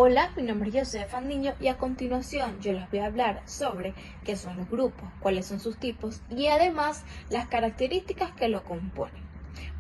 Hola, mi nombre es Josefa Niño y a continuación yo les voy a hablar sobre qué son los grupos, cuáles son sus tipos y además las características que lo componen.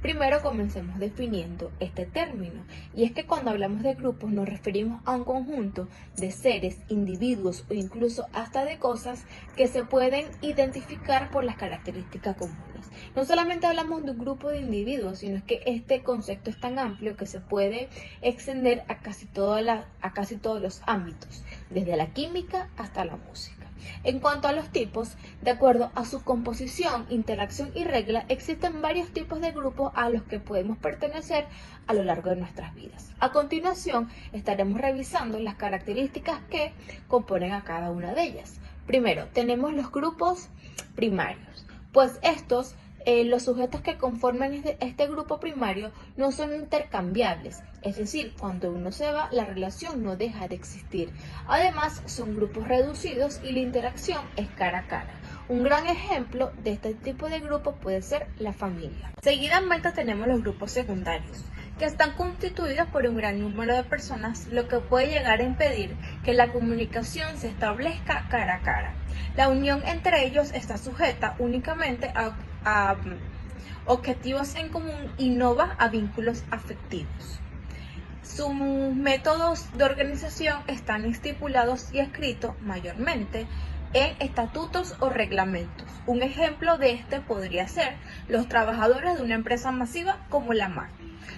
Primero comencemos definiendo este término, y es que cuando hablamos de grupos nos referimos a un conjunto de seres, individuos o incluso hasta de cosas que se pueden identificar por las características comunes. No solamente hablamos de un grupo de individuos, sino que este concepto es tan amplio que se puede extender a casi todos los ámbitos, desde la química hasta la música. En cuanto a los tipos, de acuerdo a su composición, interacción y regla, existen varios tipos de grupos a los que podemos pertenecer a lo largo de nuestras vidas. A continuación, estaremos revisando las características que componen a cada una de ellas. Primero, tenemos los grupos primarios, pues estos los sujetos que conforman este grupo primario no son intercambiables, es decir, cuando uno se va, la relación no deja de existir. Además, son grupos reducidos y la interacción es cara a cara. Un gran ejemplo de este tipo de grupo puede ser la familia. Seguidamente tenemos los grupos secundarios, que están constituidos por un gran número de personas, lo que puede llegar a impedir que la comunicación se establezca cara a cara. La unión entre ellos está sujeta únicamente a objetivos en común y no va a vínculos afectivos. Sus métodos de organización están estipulados y escritos mayormente en estatutos o reglamentos. Un ejemplo de este podría ser los trabajadores de una empresa masiva como la MAC.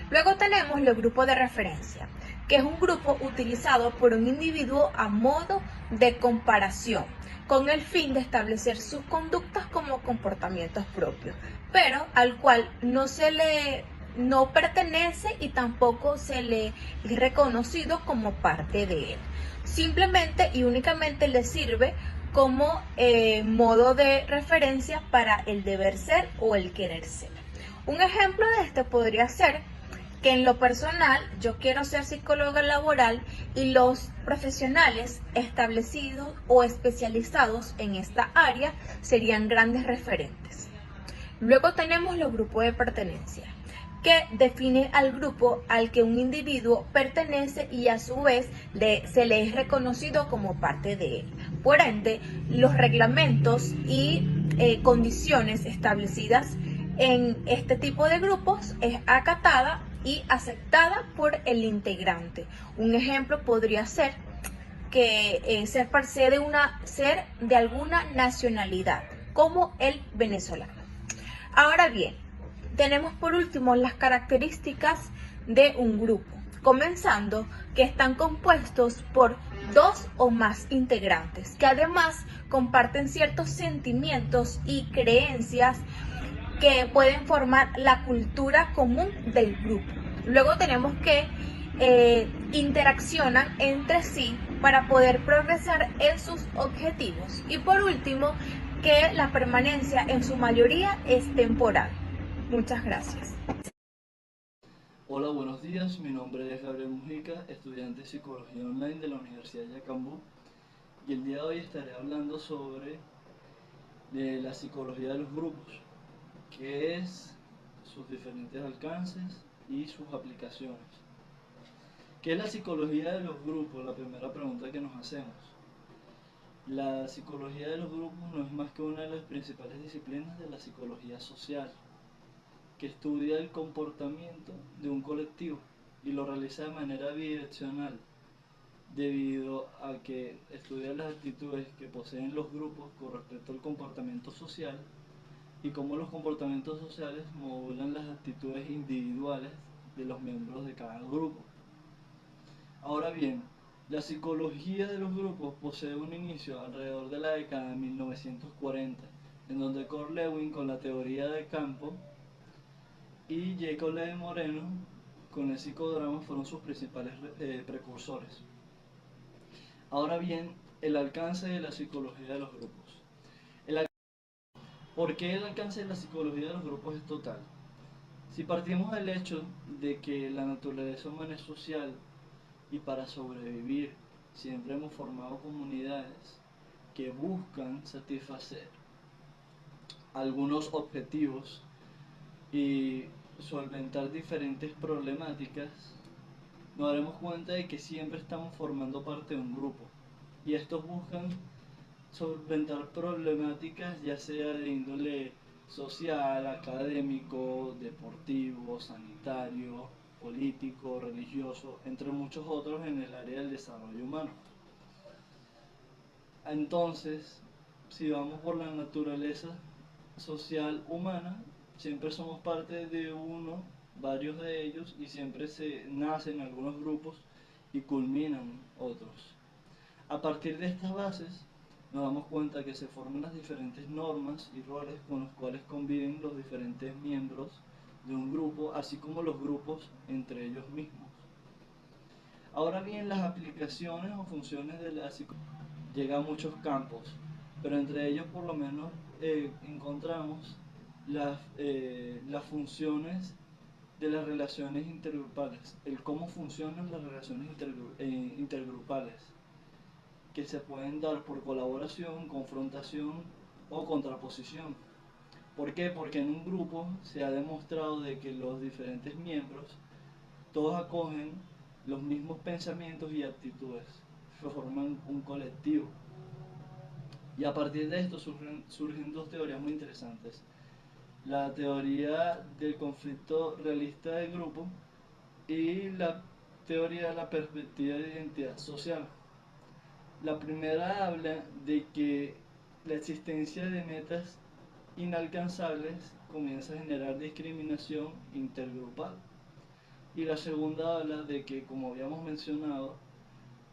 Luego tenemos los grupos de referencia, que es un grupo utilizado por un individuo a modo de comparación, con el fin de establecer sus conductas como comportamientos propios, pero al cual no pertenece y tampoco se le es reconocido como parte de él. Simplemente y únicamente le sirve como modo de referencia para el deber ser o el querer ser. Un ejemplo de este podría ser que en lo personal yo quiero ser psicóloga laboral y los profesionales establecidos o especializados en esta área serían grandes referentes. Luego tenemos los grupos de pertenencia, que define al grupo al que un individuo pertenece y a su vez se le es reconocido como parte de él. Por ende, los reglamentos y condiciones establecidas en este tipo de grupos es acatada y aceptada por el integrante. Un ejemplo podría ser que ser de alguna nacionalidad, como el venezolano. Ahora bien, tenemos por último las características de un grupo, comenzando que están compuestos por dos o más integrantes, que además comparten ciertos sentimientos y creencias que pueden formar la cultura común del grupo. Luego tenemos que interaccionan entre sí para poder progresar en sus objetivos. Y por último, que la permanencia en su mayoría es temporal. Muchas gracias. Hola, buenos días. Mi nombre es Gabriel Mujica, estudiante de Psicología Online de la Universidad de Yacambú, y el día de hoy estaré hablando sobre la psicología de los grupos, qué es, sus diferentes alcances y sus aplicaciones. ¿Qué es la psicología de los grupos? La primera pregunta que nos hacemos. La psicología de los grupos no es más que una de las principales disciplinas de la psicología social, que estudia el comportamiento de un colectivo y lo realiza de manera bidireccional, debido a que estudia las actitudes que poseen los grupos con respecto al comportamiento social y cómo los comportamientos sociales modulan las actitudes individuales de los miembros de cada grupo. Ahora bien, la psicología de los grupos posee un inicio alrededor de la década de 1940, en donde Carl Lewin con la teoría de campo y Jacob Levi Moreno con el psicodrama fueron sus principales precursores. Ahora bien, el alcance de la psicología de los grupos. ¿Por qué el alcance de la psicología de los grupos es total? Si partimos del hecho de que la naturaleza humana es social y para sobrevivir siempre hemos formado comunidades que buscan satisfacer algunos objetivos y solventar diferentes problemáticas, nos daremos cuenta de que siempre estamos formando parte de un grupo y estos buscan solventar problemáticas ya sea de índole social, académico, deportivo, sanitario, político, religioso, entre muchos otros en el área del desarrollo humano. Entonces, si vamos por la naturaleza social humana, siempre somos parte de uno, varios de ellos, y siempre se nacen algunos grupos y culminan otros. A partir de estas bases, nos damos cuenta que se forman las diferentes normas y roles con los cuales conviven los diferentes miembros de un grupo, así como los grupos entre ellos mismos. Ahora bien, las aplicaciones o funciones de la psicología llegan a muchos campos, pero entre ellos por lo menos encontramos las funciones de las relaciones intergrupales, el cómo funcionan las relaciones intergrupales, que se pueden dar por colaboración, confrontación o contraposición. ¿Por qué? Porque en un grupo se ha demostrado de que los diferentes miembros todos acogen los mismos pensamientos y actitudes, forman un colectivo. Y a partir de esto surgen dos teorías muy interesantes. La teoría del conflicto realista del grupo y la teoría de la perspectiva de identidad social. La primera habla de que la existencia de metas inalcanzables comienza a generar discriminación intergrupal. Y la segunda habla de que, como habíamos mencionado,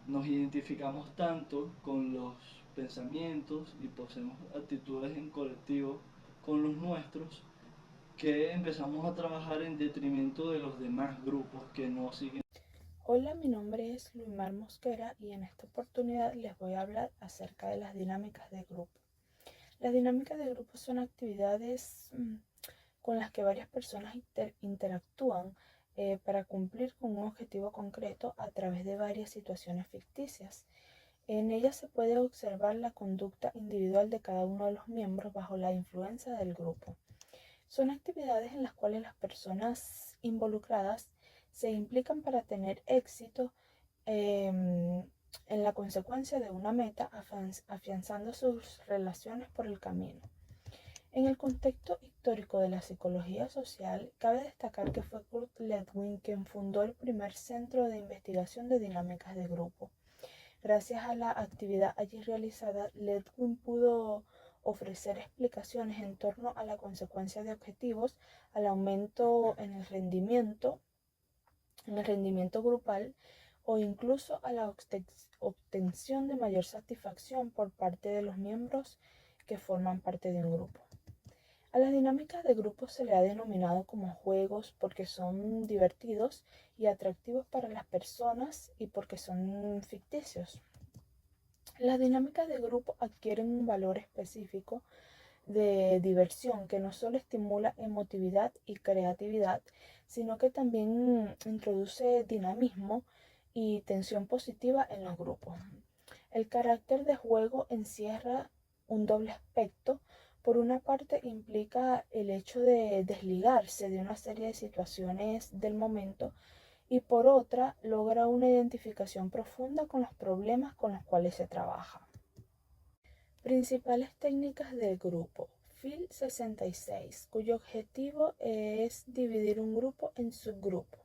nos identificamos tanto con los pensamientos y poseemos actitudes en colectivo con los nuestros que empezamos a trabajar en detrimento de los demás grupos que no siguen. Hola, mi nombre es Luimar Mosquera y en esta oportunidad les voy a hablar acerca de las dinámicas de grupo. Las dinámicas de grupo son actividades con las que varias personas interactúan para cumplir con un objetivo concreto a través de varias situaciones ficticias. En ellas se puede observar la conducta individual de cada uno de los miembros bajo la influencia del grupo. Son actividades en las cuales las personas involucradas se implican para tener éxito en la consecuencia de una meta, afianzando sus relaciones por el camino. En el contexto histórico de la psicología social, cabe destacar que fue Kurt Ledwin quien fundó el primer centro de investigación de dinámicas de grupo. Gracias a la actividad allí realizada, Ledwin pudo ofrecer explicaciones en torno a la consecuencia de objetivos, al aumento en el rendimiento grupal o incluso a la obtención de mayor satisfacción por parte de los miembros que forman parte de un grupo. A las dinámicas de grupo se le ha denominado como juegos porque son divertidos y atractivos para las personas y porque son ficticios. Las dinámicas de grupo adquieren un valor específico de diversión que no solo estimula emotividad y creatividad, sino que también introduce dinamismo y tensión positiva en los grupos. El carácter de juego encierra un doble aspecto. Por una parte implica el hecho de desligarse de una serie de situaciones del momento y por otra logra una identificación profunda con los problemas con los cuales se trabaja. Principales técnicas del grupo. FIL 66, cuyo objetivo es dividir un grupo en subgrupos.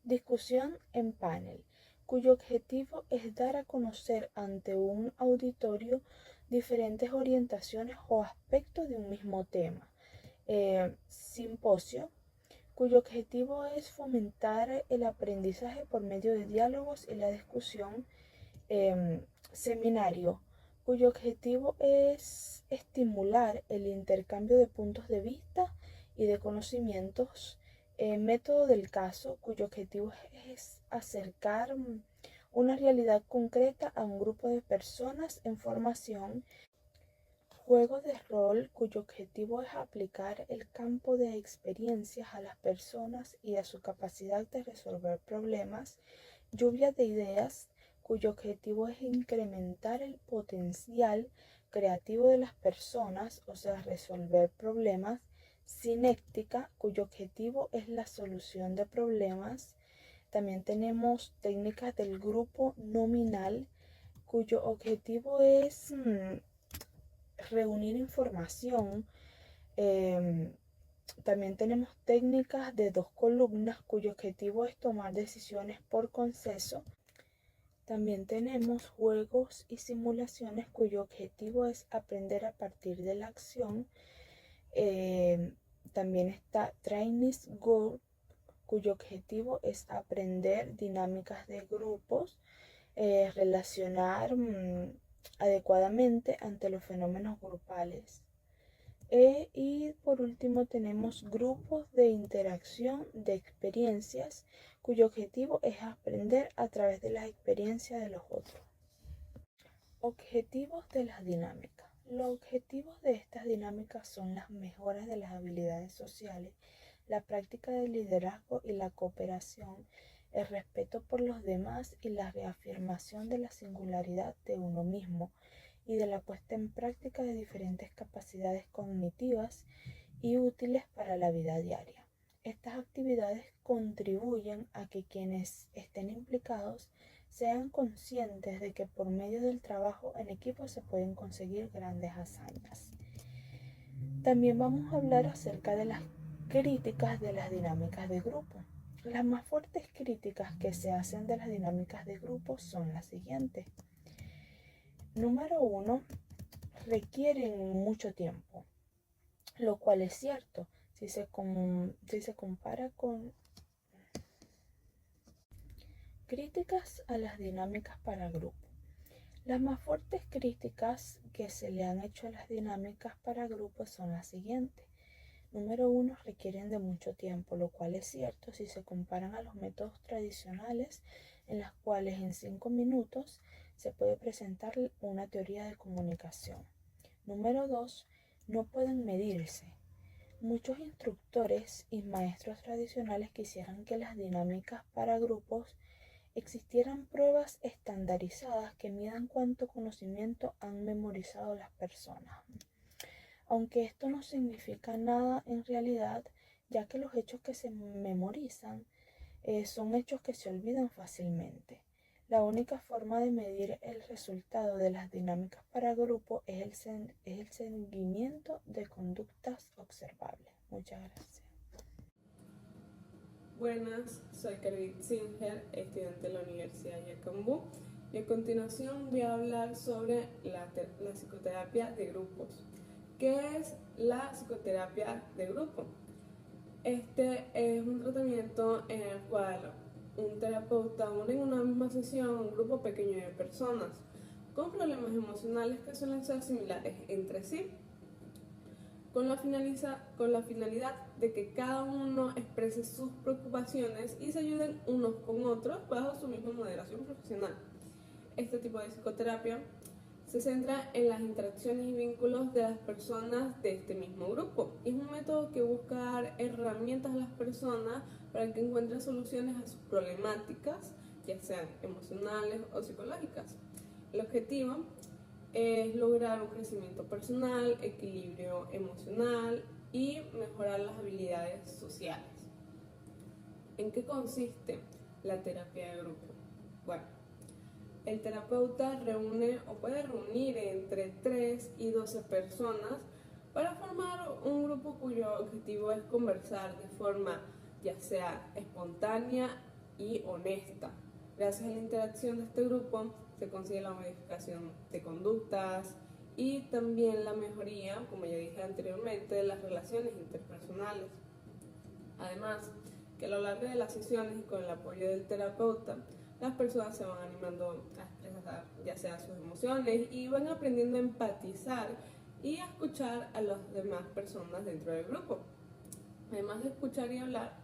Discusión en panel, cuyo objetivo es dar a conocer ante un auditorio diferentes orientaciones o aspectos de un mismo tema. Simposio, cuyo objetivo es fomentar el aprendizaje por medio de diálogos y la discusión. Seminario, cuyo objetivo es estimular el intercambio de puntos de vista y de conocimientos. Método del caso, cuyo objetivo es acercar una realidad concreta a un grupo de personas en formación. Juego de rol, cuyo objetivo es aplicar el campo de experiencias a las personas y a su capacidad de resolver problemas. Lluvia de ideas, cuyo objetivo es incrementar el potencial creativo de las personas, o sea, resolver problemas. Cinética, cuyo objetivo es la solución de problemas. También tenemos técnicas del grupo nominal, cuyo objetivo es reunir información. También tenemos técnicas de 2 columnas, cuyo objetivo es tomar decisiones por consenso. También tenemos juegos y simulaciones, cuyo objetivo es aprender a partir de la acción. También está Trainings Group, cuyo objetivo es aprender dinámicas de grupos, relacionar adecuadamente ante los fenómenos grupales. Y por último tenemos grupos de interacción de experiencias, cuyo objetivo es aprender a través de las experiencias de los otros. Objetivos de las dinámicas. Los objetivos de estas dinámicas son las mejoras de las habilidades sociales, la práctica del liderazgo y la cooperación, el respeto por los demás y la reafirmación de la singularidad de uno mismo y de la puesta en práctica de diferentes capacidades cognitivas y útiles para la vida diaria. Estas actividades contribuyen a que quienes estén implicados sean conscientes de que por medio del trabajo en equipo se pueden conseguir grandes hazañas. También vamos a hablar acerca de las críticas de las dinámicas de grupo. Las más fuertes críticas que se hacen de las dinámicas de grupo son las siguientes. Número 1, requieren mucho tiempo, lo cual es cierto si se compara con críticas a las dinámicas para grupo. Las más fuertes críticas que se le han hecho a las dinámicas para grupos son las siguientes. Número 1, requieren de mucho tiempo, lo cual es cierto si se comparan a los métodos tradicionales en los cuales en 5 minutos se puede presentar una teoría de comunicación. Número 2, no pueden medirse. Muchos instructores y maestros tradicionales quisieran que las dinámicas para grupos existieran pruebas estandarizadas que midan cuánto conocimiento han memorizado las personas. Aunque esto no significa nada en realidad, ya que los hechos que se memorizan son hechos que se olvidan fácilmente. La única forma de medir el resultado de las dinámicas para grupo es el seguimiento de conductas observables. Muchas gracias. Buenas, soy Carvit Singer, estudiante de la Universidad de Yacambú, y a continuación voy a hablar sobre la psicoterapia de grupos. ¿Qué es la psicoterapia de grupo? Este es un tratamiento en el cual un terapeuta une en una misma sesión un grupo pequeño de personas con problemas emocionales que suelen ser similares entre sí, con la finalidad de que cada uno exprese sus preocupaciones y se ayuden unos con otros bajo su misma moderación profesional. Este tipo de psicoterapia se centra en las interacciones y vínculos de las personas de este mismo grupo. Y es un método que busca dar herramientas a las personas para que encuentren soluciones a sus problemáticas, ya sean emocionales o psicológicas. El objetivo es lograr un crecimiento personal, equilibrio emocional y mejorar las habilidades sociales. ¿En qué consiste la terapia de grupo? Bueno, el terapeuta reúne o puede reunir entre 3 y 12 personas para formar un grupo cuyo objetivo es conversar de forma ya sea espontánea y honesta. Gracias a la interacción de este grupo se consigue la modificación de conductas y también la mejoría, como ya dije anteriormente, de las relaciones interpersonales. Además, que a lo largo de las sesiones y con el apoyo del terapeuta, las personas se van animando a expresar ya sea sus emociones y van aprendiendo a empatizar y a escuchar a las demás personas dentro del grupo. Además de escuchar y hablar,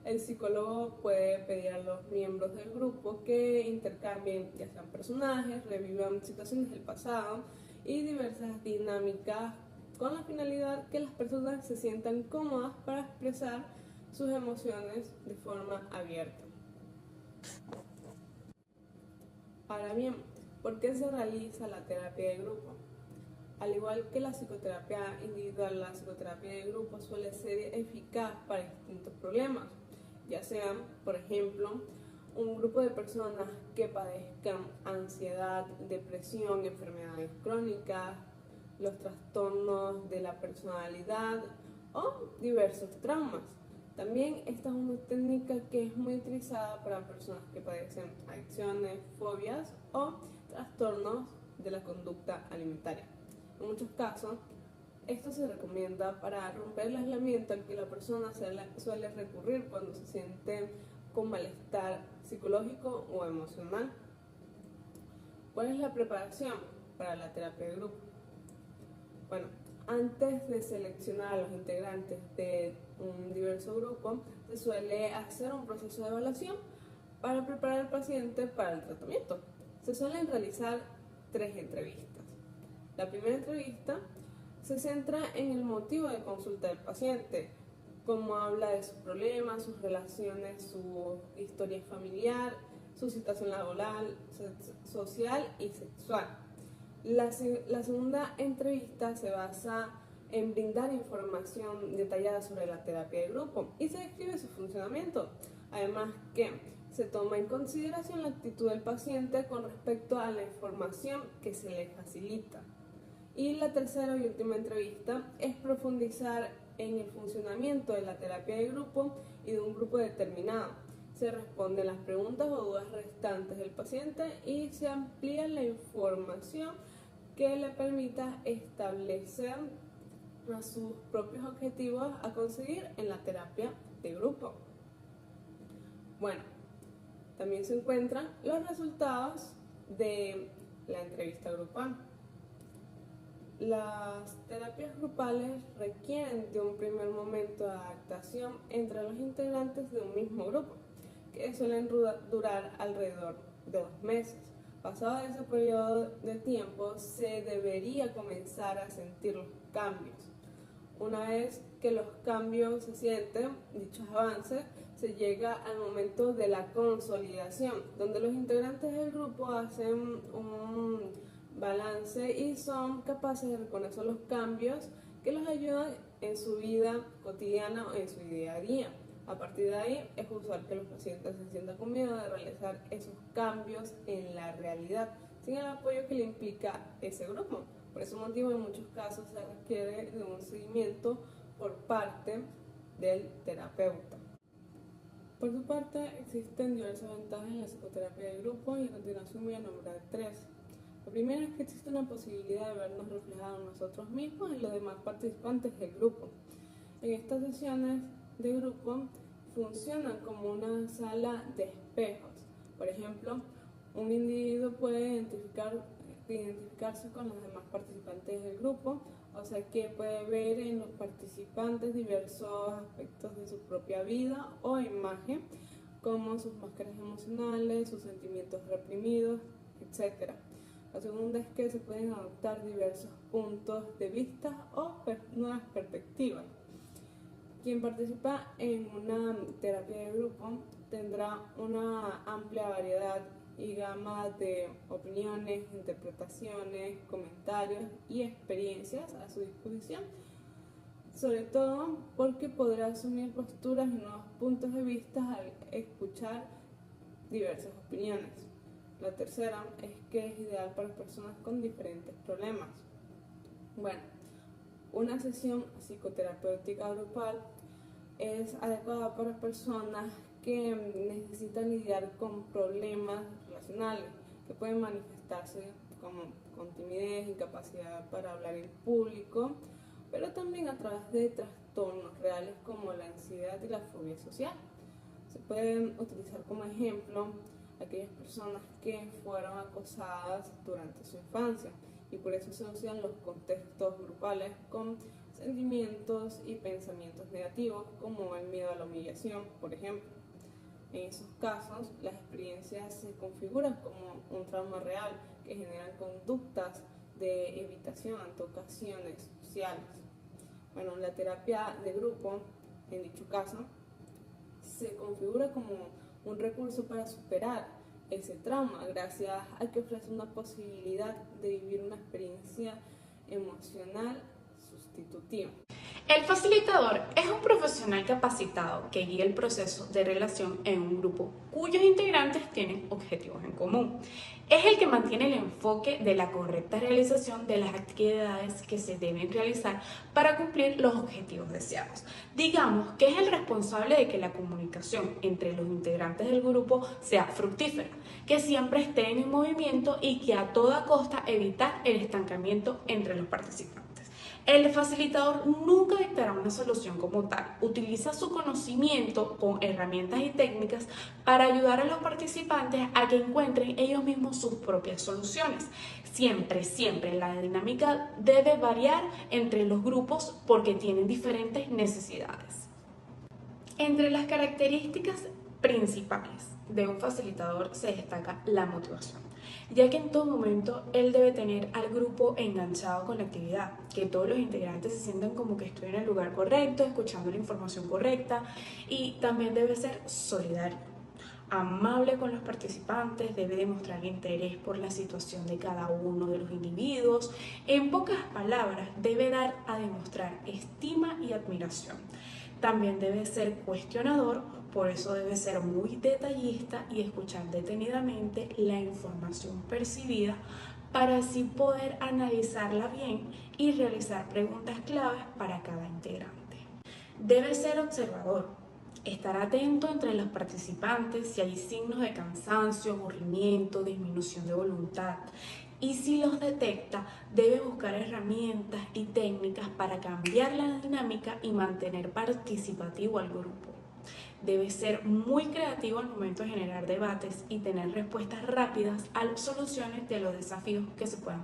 el psicólogo puede pedir a los miembros del grupo que intercambien ya sean personajes, revivan situaciones del pasado y diversas dinámicas con la finalidad que las personas se sientan cómodas para expresar sus emociones de forma abierta. Ahora bien, ¿por qué se realiza la terapia de grupo? Al igual que la psicoterapia individual, la psicoterapia de grupo suele ser eficaz para distintos problemas, ya sean, por ejemplo, un grupo de personas que padezcan ansiedad, depresión, enfermedades crónicas, los trastornos de la personalidad o diversos traumas. También esta es una técnica que es muy utilizada para personas que padecen adicciones, fobias o trastornos de la conducta alimentaria. En muchos casos, esto se recomienda para romper el aislamiento al que la persona suele recurrir cuando se siente con malestar psicológico o emocional. ¿Cuál es la preparación para la terapia de grupo? Bueno, antes de seleccionar a los integrantes de un diverso grupo, se suele hacer un proceso de evaluación para preparar al paciente para el tratamiento. Se suelen realizar 3 entrevistas. La primera entrevista se centra en el motivo de consulta del paciente, cómo habla de sus problemas, sus relaciones, su historia familiar, su situación laboral, social y sexual. La segunda entrevista se basa en brindar información detallada sobre la terapia de grupo y se describe su funcionamiento. Además que se toma en consideración la actitud del paciente con respecto a la información que se le facilita. Y la tercera y última entrevista es profundizar en el funcionamiento de la terapia de grupo y de un grupo determinado. Se responden las preguntas o dudas restantes del paciente y se amplía la información que le permita establecer sus propios objetivos a conseguir en la terapia de grupo. Bueno, también se encuentran los resultados de la entrevista grupal. Las terapias grupales requieren de un primer momento de adaptación entre los integrantes de un mismo grupo, que suelen durar alrededor de 2 meses. Pasado ese periodo de tiempo, se debería comenzar a sentir los cambios. Una vez que los cambios se sienten, dichos avances, se llega al momento de la consolidación, donde los integrantes del grupo hacen un balance y son capaces de reconocer los cambios que los ayudan en su vida cotidiana o en su día a día. A partir de ahí es usual que los pacientes se sientan con miedo de realizar esos cambios en la realidad, sin el apoyo que le implica ese grupo. Por ese motivo, en muchos casos se requiere de un seguimiento por parte del terapeuta. Por su parte, existen diversas ventajas en la psicoterapia de grupo y a continuación voy a nombrar 3. La primera es que existe una posibilidad de vernos reflejados nosotros mismos y los demás participantes del grupo. En estas sesiones de grupo funcionan como una sala de espejos. Por ejemplo, un individuo puede identificarse con los demás participantes del grupo, o sea que puede ver en los participantes diversos aspectos de su propia vida o imagen, como sus máscaras emocionales, sus sentimientos reprimidos, etc. La segunda es que se pueden adoptar diversos puntos de vista o nuevas perspectivas. Quien participa en una terapia de grupo tendrá una amplia variedad y gama de opiniones, interpretaciones, comentarios y experiencias a su disposición, sobre todo porque podrá asumir posturas y nuevos puntos de vista al escuchar diversas opiniones. La tercera es que es ideal para personas con diferentes problemas. Bueno, una sesión psicoterapéutica grupal es adecuada para personas que necesitan lidiar con problemas relacionales que pueden manifestarse como con timidez, incapacidad para hablar en público, pero también a través de trastornos reales como la ansiedad y la fobia social. Se pueden utilizar como ejemplo aquellas personas que fueron acosadas durante su infancia y por eso se usan los contextos grupales con sentimientos y pensamientos negativos como el miedo a la humillación, por ejemplo. En esos casos, las experiencias se configuran como un trauma real que generan conductas de evitación ante ocasiones sociales. Bueno, la terapia de grupo, en dicho caso, se configura como un recurso para superar ese trauma, gracias a que ofrece una posibilidad de vivir una experiencia emocional sustitutiva. El facilitador es un profesional capacitado que guía el proceso de relación en un grupo cuyos integrantes tienen objetivos en común. Es el que mantiene el enfoque de la correcta realización de las actividades que se deben realizar para cumplir los objetivos deseados. Digamos que es el responsable de que la comunicación entre los integrantes del grupo sea fructífera, que siempre estén en movimiento y que a toda costa evitar el estancamiento entre los participantes. El facilitador nunca dictará una solución como tal. Utiliza su conocimiento con herramientas y técnicas para ayudar a los participantes a que encuentren ellos mismos sus propias soluciones. Siempre la dinámica debe variar entre los grupos porque tienen diferentes necesidades. Entre las características principales de un facilitador se destaca la motivación, ya que en todo momento él debe tener al grupo enganchado con la actividad, que todos los integrantes se sientan como que estuvieran en el lugar correcto, escuchando la información correcta, y también debe ser solidario, amable con los participantes, debe demostrar interés por la situación de cada uno de los individuos. En pocas palabras, debe dar a demostrar estima y admiración. También debe ser cuestionador, por eso debe ser muy detallista y escuchar detenidamente la información percibida para así poder analizarla bien y realizar preguntas claves para cada integrante. Debe ser observador, estar atento entre los participantes si hay signos de cansancio, aburrimiento, disminución de voluntad. Y si los detecta, debe buscar herramientas y técnicas para cambiar la dinámica y mantener participativo al grupo. Debe ser muy creativo al momento de generar debates y tener respuestas rápidas a las soluciones de los desafíos que se puedan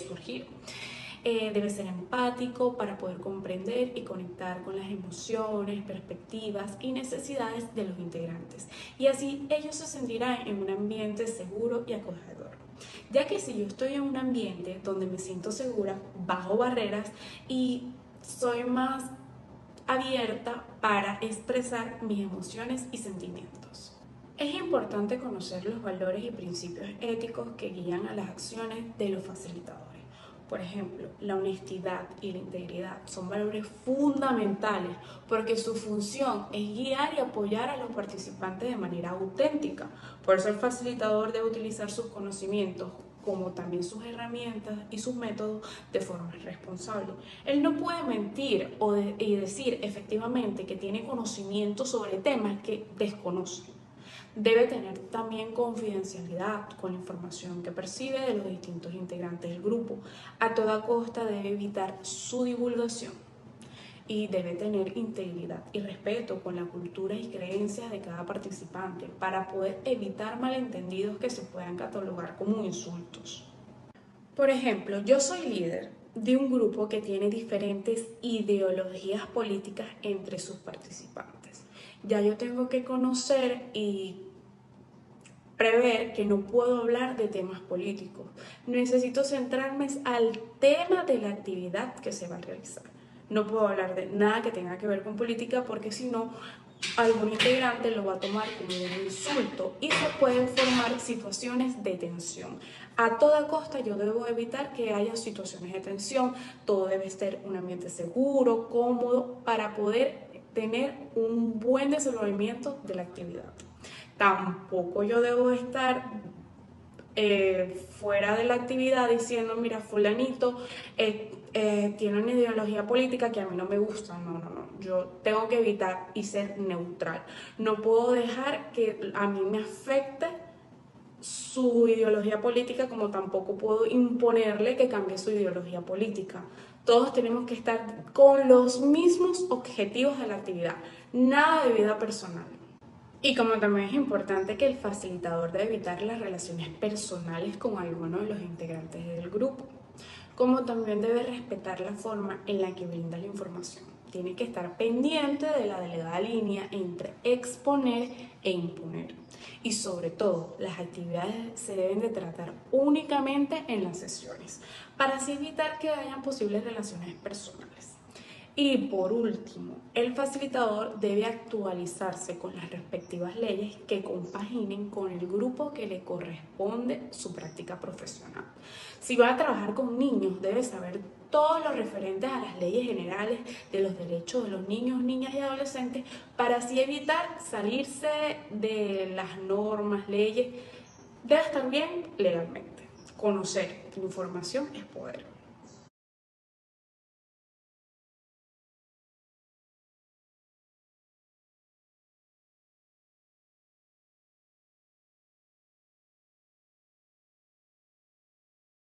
surgir. Debe ser empático para poder comprender y conectar con las emociones, perspectivas y necesidades de los integrantes. Y así ellos se sentirán en un ambiente seguro y acogedor. Ya que si yo estoy en un ambiente donde me siento segura, bajo barreras y soy más abierta para expresar mis emociones y sentimientos. Es importante conocer los valores y principios éticos que guían a las acciones de los facilitadores. Por ejemplo, la honestidad y la integridad son valores fundamentales porque su función es guiar y apoyar a los participantes de manera auténtica. Por eso el facilitador debe utilizar sus conocimientos como también sus herramientas y sus métodos de forma responsable. Él no puede mentir y decir efectivamente que tiene conocimiento sobre temas que desconoce. Debe tener también confidencialidad con la información que percibe de los distintos integrantes del grupo. A toda costa debe evitar su divulgación y debe tener integridad y respeto con la cultura y creencias de cada participante para poder evitar malentendidos que se puedan catalogar como insultos. Por ejemplo, yo soy líder de un grupo que tiene diferentes ideologías políticas entre sus participantes. Ya yo tengo que conocer y prever que no puedo hablar de temas políticos. Necesito centrarme al tema de la actividad que se va a realizar. No puedo hablar de nada que tenga que ver con política porque si no, algún integrante lo va a tomar como un insulto y se pueden formar situaciones de tensión. A toda costa yo debo evitar que haya situaciones de tensión. Todo debe ser un ambiente seguro, cómodo, para poder tener un buen desenvolvimiento de la actividad. Tampoco yo debo estar fuera de la actividad diciendo, mira, fulanito tiene una ideología política que a mí no me gusta. No. Yo tengo que evitar y ser neutral. No puedo dejar que a mí me afecte su ideología política, como tampoco puedo imponerle que cambie su ideología política. Todos tenemos que estar con los mismos objetivos de la actividad, nada de vida personal. Y como también es importante que el facilitador debe evitar las relaciones personales con alguno de los integrantes del grupo, como también debe respetar la forma en la que brinda la información. Tiene que estar pendiente de la delgada línea entre exponer e imponer. Y sobre todo, las actividades se deben de tratar únicamente en las sesiones, para así evitar que hayan posibles relaciones personales. Y por último, el facilitador debe actualizarse con las respectivas leyes que compaginen con el grupo que le corresponde su práctica profesional. Si va a trabajar con niños, debe saber todo lo referentes a las leyes generales de los derechos de los niños, niñas y adolescentes para así evitar salirse de las normas, leyes. Debe estar bien legalmente. Conocer información es poder.